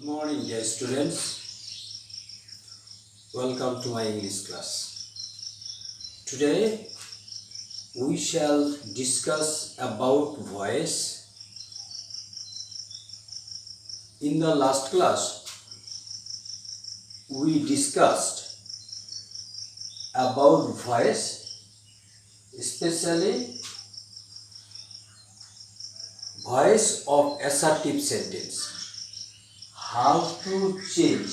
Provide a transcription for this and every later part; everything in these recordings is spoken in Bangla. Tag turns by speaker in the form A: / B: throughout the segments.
A: Morning, dear students. Welcome to my English class. Today we shall discuss about voice. In the last class, we discussed about voice, especially voice of assertive sentence. How to change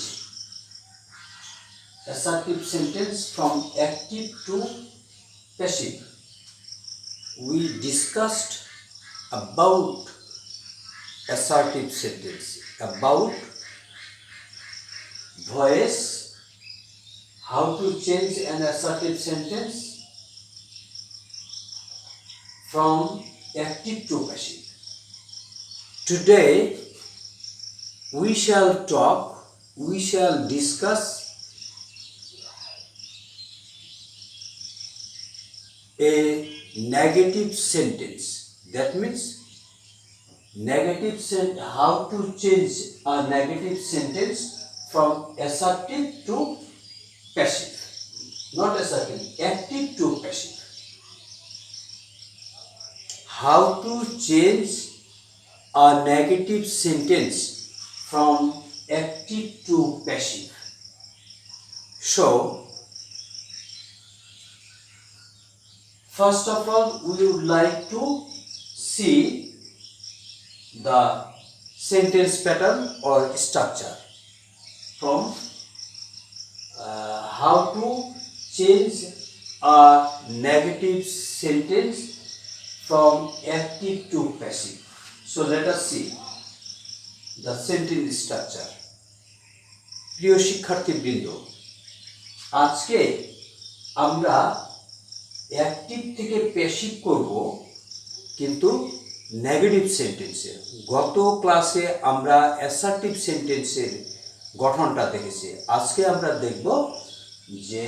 A: assertive sentence from active to passive. We discussed about assertive sentence, about voice, how to change an assertive sentence from active to passive. Today we shall discuss a negative sentence. That means how to change a negative sentence from assertive to passive. Not assertive, active to passive. How to change a negative sentence from active to passive. So, first of all, we would like to see the sentence pattern or structure from how to change a negative sentence from active to passive. So let us see the sentence structure. প্রিয় শিক্ষার্থীবৃন্দ, আজকে আমরা অ্যাক্টিভ থেকে প্যাসিভ করব, কিন্তু নেগেটিভ সেন্টেন্সে। গত ক্লাসে আমরা অ্যাসার্টিভ সেন্টেন্সের গঠনটা দেখেছি। আজকে আমরা দেখব যে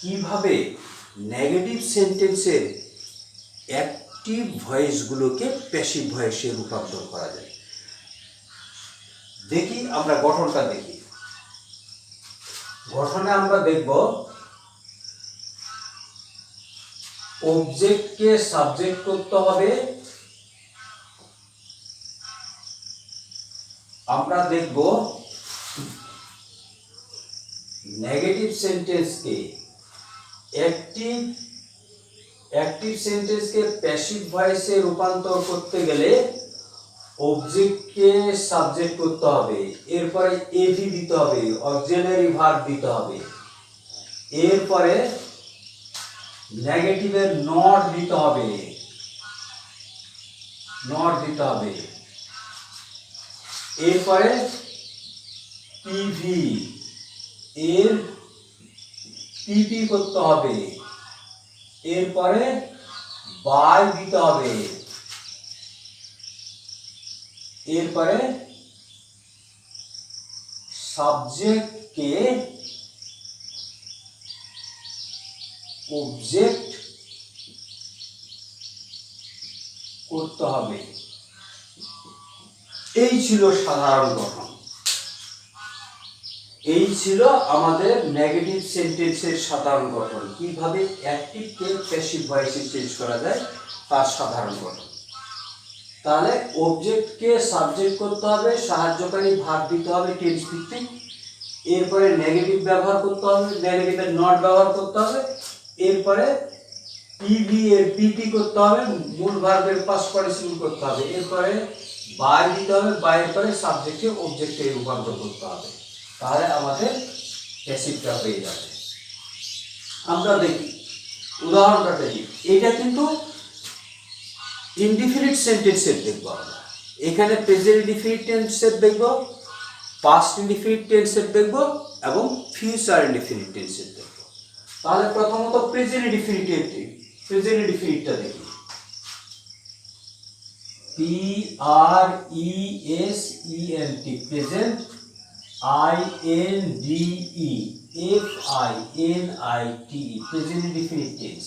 A: কিভাবে নেগেটিভ সেন্টেন্সের অ্যাক্টিভ ভয়েসগুলোকে প্যাসিভ ভয়েসে রূপান্তর করা যায়। দেখি আমরা গঠনটা দেখি। গঠনে আমরা দেখব অবজেক্টকে সাবজেক্ট করতে হবে। আমরা দেখব নেগেটিভ সেন্টেন্সকে অ্যাক্টিভ সেন্টেন্সকে প্যাসিভ ভয়েসে রূপান্তর করতে গেলে অবজেক্টকে সাবজেক্ট করতে হবে, এরপরে এডি দিতে হবে, অক্সিলারি ভার্ব দিতে হবে, এরপরে নেগেটিভের নট দিতে হবে, এরপরে পিভি এর পিপি করতে হবে, এরপরে বাই দিতে হবে, এরপরে সাবজেক্টকে অবজেক্ট করতে হবে। এই ছিল সাধারণ গঠন। এই ছিল আমাদের নেগেটিভ সেন্টেন্সের সাধারণ গঠন। কিভাবে অ্যাক্টিভকে প্যাসিভ ভয়েসে চেঞ্জ করা যায় তার সাধারণ গঠন। তাহলে অবজেক্টকে সাবজেক্ট করতে হবে, সাহায্যকারী ভার্ব দিতে হবে টেন্স ভিত্তিক, এরপরে নেগেটিভ ব্যবহার করতে হবে, নেগেটিভের নট ব্যবহার করতে হবে, এরপরে পিভি এর পিপি করতে হবে, মূল ভার্বের পাস্ট পার্টিসিপল করতে হবে, এরপরে বাই দিতে হবে, বাইয়ের পরে সাবজেক্টকে অবজেক্টে রূপান্তর করতে হবে। তাহলে আমাদের প্যাসিভটা হয়ে যাবে। আমরা দেখি উদাহরণটা দেখি। এটা কিন্তু ইনডিফিনিট সেন্টেন্সের দেখব আমরা। এখানে প্রেজেন্ট ইনডিফিনিট টেন্সের দেখব, পাস্ট ইনডিফিনিট টেন্সের দেখব এবং ফিউচার ইনডিফিনিট টেন্সের দেখব। তাহলে প্রথমত প্রেজেন্ট ইনডিফিনিটটা দেখি। PRESENT present, INDEFINIT present indefinite tense.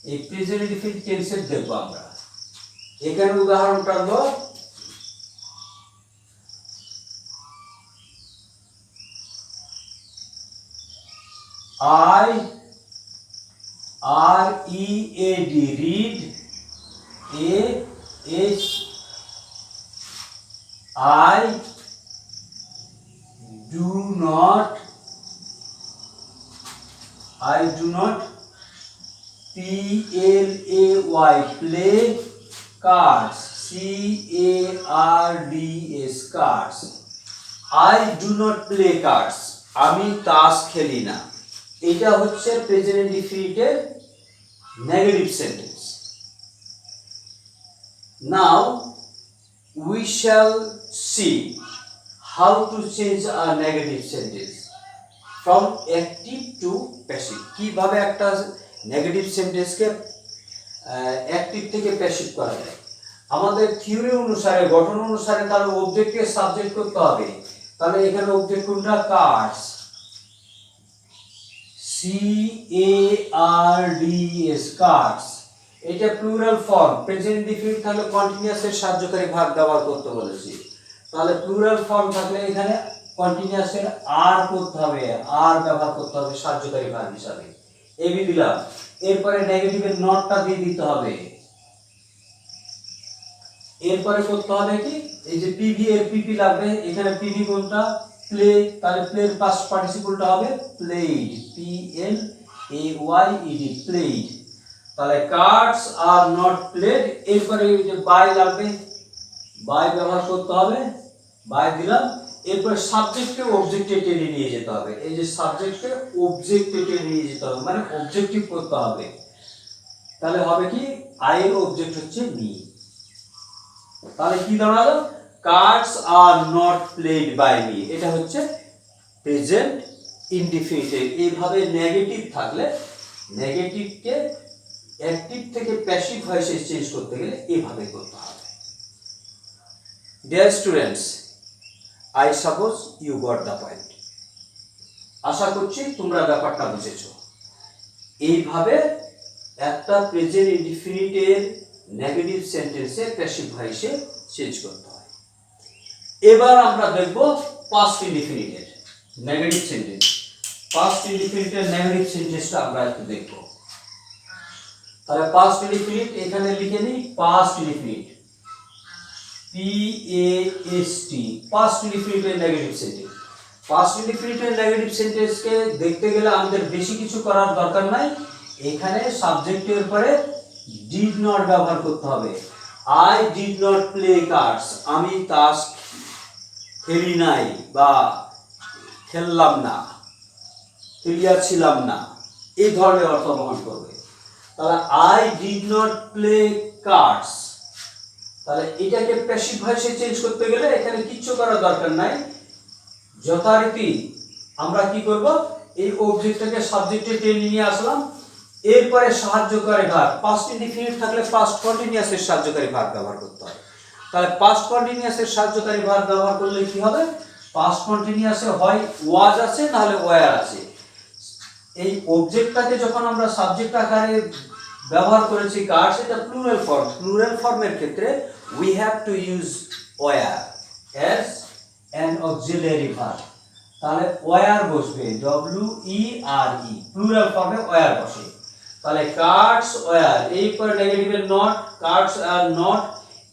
A: এই প্রেজেন্ট ইনডিফিনিট টেন্সের দেখব আমরা। এখানে উদাহরণটা হলো I read, read, I do not play cards, cards, cards. I do not play cards, আমি তাস খেলি না। এটা হচ্ছে প্রেজেন্ট ইনডিফিনিটের negative sentence. Now we shall see how to change a negative sentence from active to passive। কিভাবে একটা নেগেটিভ সেন্টেন্সকে অ্যাক্টিভ থেকে প্যাসিভ করা যায়। আমাদের থিওরি অনুসারে, গঠন অনুসারে তাহলে অবজেক্টকে সাবজেক্ট করতে হবে। তাহলে এখানে অবজেক্ট কোনটা? Cards, CARDS, cards. এটা প্লুরাল ফর্ম, প্রেজেন্ট ইনডিফিনিট তাহলে কন্টিনিউয়াসের সাহায্যকারী ভার্ব ব্যবহার করতে বলেছি। তাহলে প্লুরাল ফর্ম থাকলে এখানে কন্টিনিউয়াসের আর করতে হবে, আর ব্যবহার করতে হবে সাহায্যকারী ভার্ব হিসাবে। এবি দিলাম, এরপরে নেগেটিভের নটটা দিয়ে দিতে হবে। এরপরে করতে হবে কি, এই যে পিভি এর পিপি লাগবে, এখানে পিভি কোনটা? প্লে, তাহলে প্লের পাস্ট পার্টিসিপলটা হবে প্লেড, PLAYED, প্লেড। তাহলে কার্ডস আর নট প্লেড। এরপরে এই যে বাই লাগবে, বাই ব্যবহার করতে হবে, বাই দিলাম। এরপর সাবজেক্টকে অবজেক্টে টেনে নিয়ে যেতে হবে। এই যে সাবজেক্টকে অবজেক্টে টেনে নিয়ে যেতে হবে, মানে অবজেক্টিভ করতে হবে। তাহলে হবে কি, আই এর অবজেক্ট হচ্ছে মি। তাহলে কি দাঁড়ালো? Cards are not played by me. এটা হচ্ছে প্রেজেন্ট ইনডিফিনিটিভ। এইভাবে নেগেটিভ থাকলে নেগেটিভকে অ্যাক্টিভ থেকে প্যাসিভ ভয়েসে চেঞ্জ করতে গেলে এইভাবে করতে হবে। Dear students, I suppose you got the point. আশা করছি তোমরা ব্যাপারটা বুঝেছো। এইভাবে একটা প্রেজেন্ট ইনডিফিনিটের নেগেটিভ সেন্টেন্সে প্যাসিভ ভয়েসে চেঞ্জ করতে হয়। এবার আমরা দেখব পাস্ট ইনডিফিনিটের নেগেটিভ সেন্টেন্স। পাস্ট ইনডিফিনিটের নেগেটিভ সেন্টেন্সটা আমরা একটু দেখব। তাহলে পাস্ট ইনডিফিনিট এখানে লিখে নিই, পাস্ট ইনডিফিনিট, PAST, পাস্ট ইনডিফিনিটের নেগেটিভ সেন্টেন্স। পাস্ট ইনডিফিনিটের নেগেটিভ সেন্টেন্সকে দেখতে গেলে আমাদের বেশি কিছু করার দরকার নাই। এখানে সাবজেক্টের পরে ডিড নট ব্যবহার করতে হবে। I did not play cards, আমি তাস খেলি নাই বা খেললাম না, খেলিয়াছিলাম না, এই ধরনের অর্থ বহন করবে। তাহলে I did not play cards, তাহলে এটাকে প্যাসিভ ভয়েসে চেঞ্জ করতে গেলে এখানে কিচ্ছু করার দরকার নাই। যথারীতি আমরা কি করব, এই অবজেক্টটাকে সাবজেক্টে টেনে নিয়ে আসলাম। এরপরে সাহায্যকারী ভার্ব, পাস্ট ইনডিফিনিট থাকলে পাস্ট কন্টিনিউয়াসের সাহায্যকারী ভার্ব ব্যবহার করতে হবে। তাহলে পাস্ট কন্টিনিউয়াসের সাহায্যকারী ভার্ব ব্যবহার করলে কি হবে? পাস্ট কন্টিনিউয়াসে হয় ওয়াজ আছে, নাহলে ওয়্যার আছে। এই অবজেক্টটাকে যখন আমরা সাবজেক্ট আকারে ব্যবহার করেছি কার, সেটা প্লুরাল ফর্ম। প্লুরাল ফর্মের ক্ষেত্রে we have to use where as an auxiliary verb। তাহলে where বসবে, WERE, প্লুরাল ফর্মে where বসে। তাহলে কার্ডস where, এরপর নেগেটিভের নট, কার্ডস আর নট,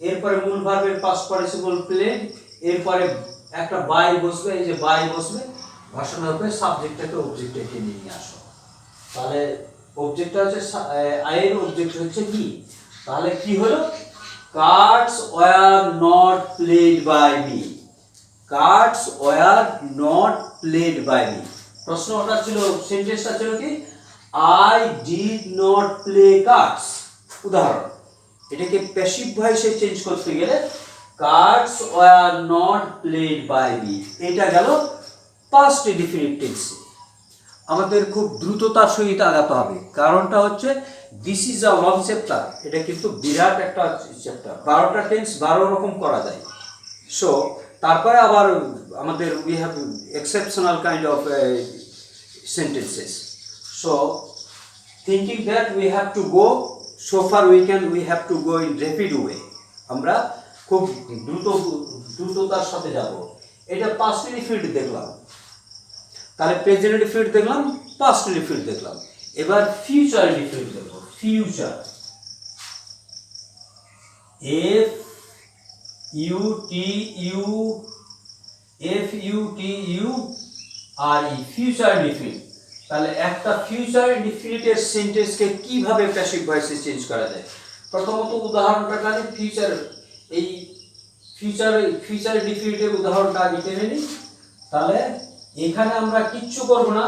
A: এরপরে মূল ভার্বের পাস্ট পার্টিসিপল প্লেড, এরপরে একটা বাই বসবে, এই যে বাই বসবে, ভাষণের উপরে সাবজেক্টটাকে অবজেক্টে টেনে নিয়ে আসো। তাহলে অবজেক্টটা হচ্ছে আই এর অবজেক্ট হচ্ছে মি। তাহলে কি হলো? Cards were not played by me, cards were not played by me. প্রশ্নটা ছিল, সেন্টেন্সটা ছিল কি, I did not play cards. উদাহরণ, এটাকে প্যাসিভ ভয়েসে চেঞ্জ করতে গেলে cards were not played by me, এটা গেল পাস্ট ইনডিফিনিট টেন্সে। আমাদের খুব দ্রুততার সহিত আগাতে হবে, কারণটা হচ্ছে this is a long chapter. এটা কিন্তু বিরাট একটা চ্যাপ্টার, 12টা টেন্স 12 রকম করা যায়। সো তারপরে আবার আমাদের we have exceptional kind of sentences. So thinking that we have to go so far we have to go in rapid way. আমরা খুব দ্রুততার সাথে যাব। এটা পাস্ট ইনডিফিনিট দেখলাম, তাহলে প্রেজেন্ট ইনডিফিনিট দেখলাম, পাস্ট ইনডিফিনিট দেখলাম, এবার ফিউচার ইনডিফিনিট দেখব। Future, F U T U R E, future indefinite. তাহলে একটা ফিউচার ইনডিফিনিটের সেন্টেন্সকে কিভাবে প্যাসিভ ভয়েসে চেঞ্জ করা যায়? প্রথমত উদাহরণটা কানে ফিউচার, এই ফিউচার ইনডিফিনিটের উদাহরণটা আগে টেনে নিই। তাহলে এখানে আমরা কিচ্ছু করব না,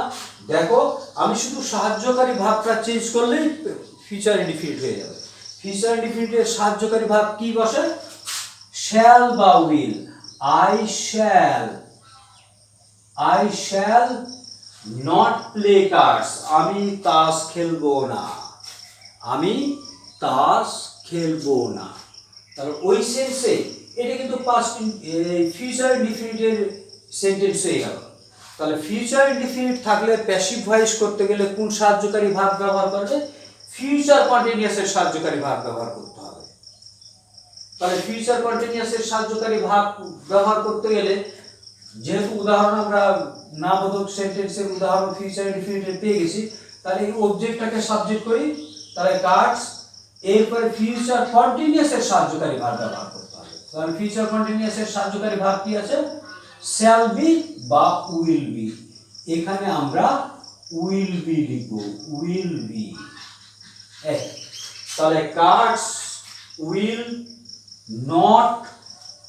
A: দেখো আমি শুধু সাহায্যকারী ভাবটা চেঞ্জ করলেই ফিউচার ইনডিফিনিট হয়ে যাবে। ফিউচার ইনডিফিনিটের সাহায্যকারী ভাব কি বসে? শ্যাল বা will. I shall not play cards, আমি তাস খেলবো না, আমি তাস খেলবো না। তাহলে ওই সেন্সে এটা কিন্তু পাস্ট ফিউচার ইনডিফিনিটের সেন্টেন্স হয়ে গেল। তাহলে ফিউচার ইনডিফিনিট থাকলে প্যাসিভ ভয়েস করতে গেলে কোন সাহায্যকারী ভাব ব্যবহার করবে? ফিউচার কন্টিনিউয়াসের সাহায্যকারী ভাব ব্যবহার করতে হবে। তাহলে ফিউচার কন্টিনিউয়াসের সাহায্যকারী ভাব ব্যবহার করতে গেলে, যেহেতু উদাহরণ আমরা নাবোধক সেন্টেন্সের উদাহরণ ফিউচার ইনডিফিনিটের পেয়ে গেছি, তাহলে এই অবজেক্টটাকে সাবজেক্ট করি, তাহলে কার্ডস, এরপরে ফিউচার কন্টিনিউয়াসের সাহায্যকারী ভাব ব্যবহার করতে হবে। তাহলে ফিউচার কন্টিনিউয়াসের সাহায্যকারী ভাব কি আছে? শ্যাল বি বা উইল বি। এখানে আমরা উইল বি লিখব, উইল বি। তাহলে কার্ডস উইল নট,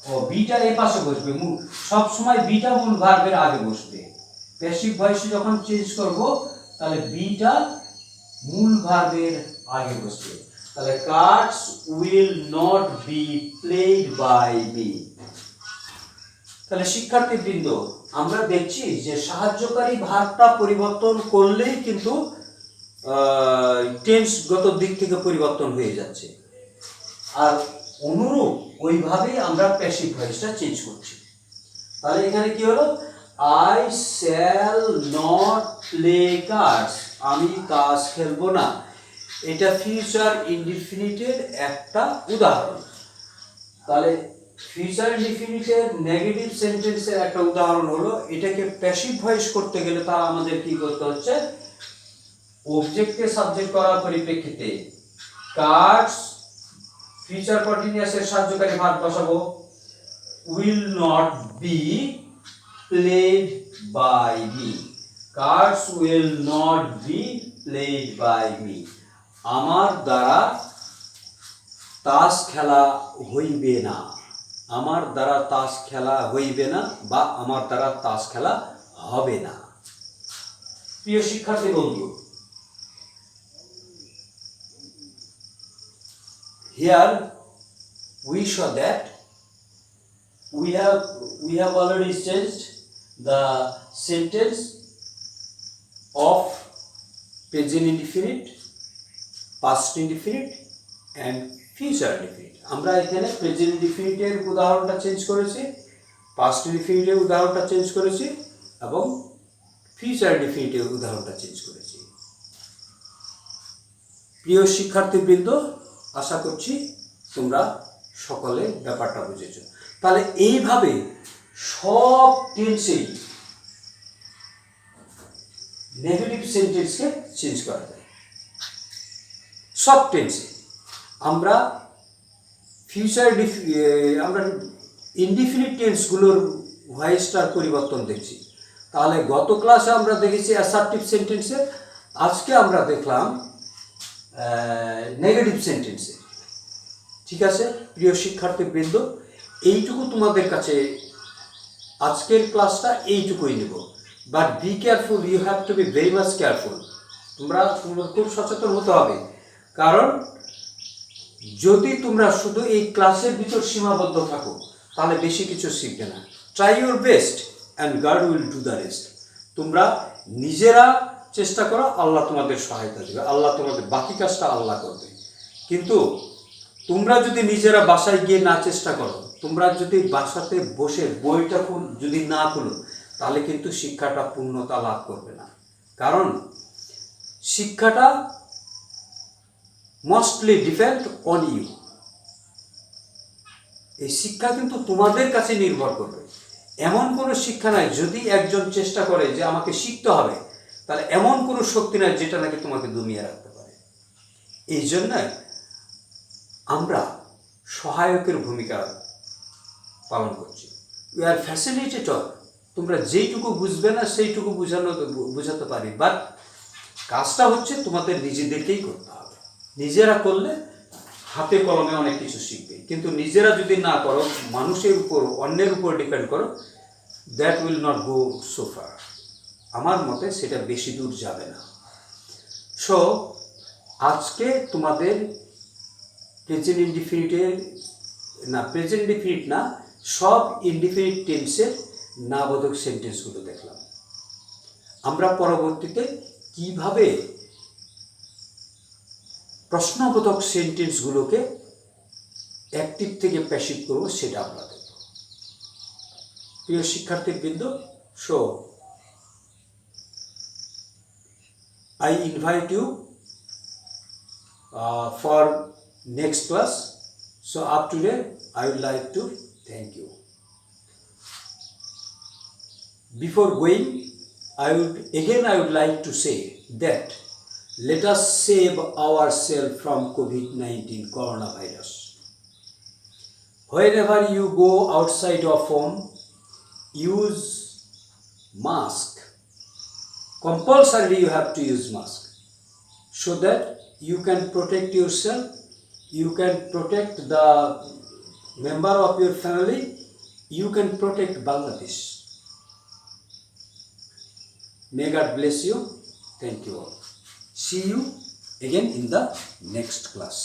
A: ও বিটা এর পাশে বসবে, সব সময় বিটা মূল ভার্বের আগে বসবে। প্যাসিভ ভয়েসে যখন চেঞ্জ করব তাহলে বিটা মূল ভার্বের আগে বসবে। তাহলে cards will not be played by me. তাহলে শিক্ষার্থীবৃন্দ, আমরা দেখছি যে সাহায্যকারী ভাবটা পরিবর্তন করলেই কিন্তু টেন্সগত দিক থেকে পরিবর্তন হয়ে যাচ্ছে, আর অনুরূপ ওইভাবেই আমরা প্যাসিভ ভয়েসটা চেঞ্জ করছি। তাহলে এখানে কি হলো? I shall not play cards, আমি তাস খেলবো না। এটা ফিউচার ইনডিফিনিটের একটা উদাহরণ। তাহলে ফিউচার ইনডিফিনিটের নেগেটিভ সেন্টেন্সের একটা উদাহরণ হলো, এটাকে প্যাসিভ ভয়েস করতে গেলে তা আমাদের কি করতে হচ্ছে? অবজেক্টকে সাবজেক্ট করার পরিপ্রেক্ষিতে কার্ডস ফিউচার কন্টিনিউয়াসের সাহায্যকারী ভাব বসাবো, will not be played by me. Cards will not be played by me, আমার দ্বারা তাস খেলা হইবে না, আমার দ্বারা তাস খেলা হইবে না, বা আমার দ্বারা তাস খেলা হবে না। প্রিয় শিক্ষার্থী বন্ধু, here we show that we have already changed the sentence of present indefinite, past indefinite and future indefinite. আমরা এখানে প্রেজেন্ট ইনডিফিনিটের উদাহরণটা চেঞ্জ করেছি, পাস্ট ইনডিফিনিটের উদাহরণটা চেঞ্জ করেছি এবং ফিউচার ইনডিফিনিটের উদাহরণটা চেঞ্জ করেছি। প্রিয় শিক্ষার্থীবৃন্দ, আশা করছি তোমরা সকলে ব্যাপারটা বুঝেছো। তাহলে এইভাবে সব টেন্সেই নেগেটিভ সেন্টেন্সকে চেঞ্জ করা যায়। সব টেন্সে আমরা আমরা ইনডিফিনিট টেন্সগুলোর ভয়েসটার পরিবর্তন দেখছি। তাহলে গত ক্লাসে আমরা দেখেছি অ্যাসার্টিভ সেন্টেন্সে, আজকে আমরা দেখলাম নেগেটিভ সেন্টেন্সে। ঠিক আছে প্রিয় শিক্ষার্থীবৃন্দ, এইটুকু তোমাদের কাছে আজকের ক্লাসটা এইটুকুই নেব। But be careful, you have to be very much careful. তোমরা খুব সচেতন হতে হবে, কারণ যদি তোমরা শুধু এই ক্লাসের ভিতর সীমাবদ্ধ থাকো তাহলে বেশি কিছু শিখবে না। Try your best and god will do the rest. তোমরা নিজেরা চেষ্টা করো, আল্লাহ তোমাদের সহায়তা দেবে, আল্লাহ তোমাদের বাকি কাজটা আল্লাহ করবে। কিন্তু তোমরা যদি নিজেরা বাসায় গিয়ে না চেষ্টা করো, তোমরা যদি বাসাতে বসে বইটা যদি না খুলো, তাহলে কিন্তু শিক্ষাটা পূর্ণতা লাভ করবে না। কারণ শিক্ষাটা মোস্টলি ডিপেন্ড অন ইউ। এই শিক্ষা কিন্তু তোমাদের কাছে নির্ভর করবে। এমন কোনো শিক্ষা নাই, যদি একজন চেষ্টা করে যে আমাকে শিখতে হবে, তাহলে এমন কোনো শক্তি নাই যেটা নাকি তোমাকে দমিয়ে রাখতে পারে। এই জন্য আমরা সহায়কের ভূমিকা পালন করছি। We are facilitator. তোমরা যেইটুকু বুঝবে না সেইটুকু বোঝাতে পারি, বাট কাজটা হচ্ছে তোমাদের নিজেদেরকেই করতে হবে। নিজেরা করলে হাতে কলমে অনেক কিছু শিখবে, কিন্তু নিজেরা যদি না করো, মানুষের উপর, অন্যের উপর ডিপেন্ড করো, that will not go so far. আমার মতে সেটা বেশি দূর যাবে না। সো আজকে তোমাদের প্রেজেন্ট ইনডিফিনিটের প্রেজেন্ট ইনডিফিনিট না, সব ইনডিফিনিট টেন্সের নাবোধক সেন্টেন্সগুলো দেখলাম। আমরা পরবর্তীতে কিভাবে প্রশ্নবোধক সেন্টেন্সগুলোকে অ্যাক্টিভ থেকে প্যাসিভ করব সেটা আমরা দেখব। প্রিয় শিক্ষার্থীবৃন্দ, so I invite you for next class. So up to today, I would like to thank you. Before going, I would like to say that let us save ourselves from COVID-19 coronavirus. Wherever you go outside of home, use mask. Compulsorily you have to use mask so that you can protect yourself, you can protect the member of your family, you can protect Bangladesh. May God bless you. Thank you all. See you again in the next class.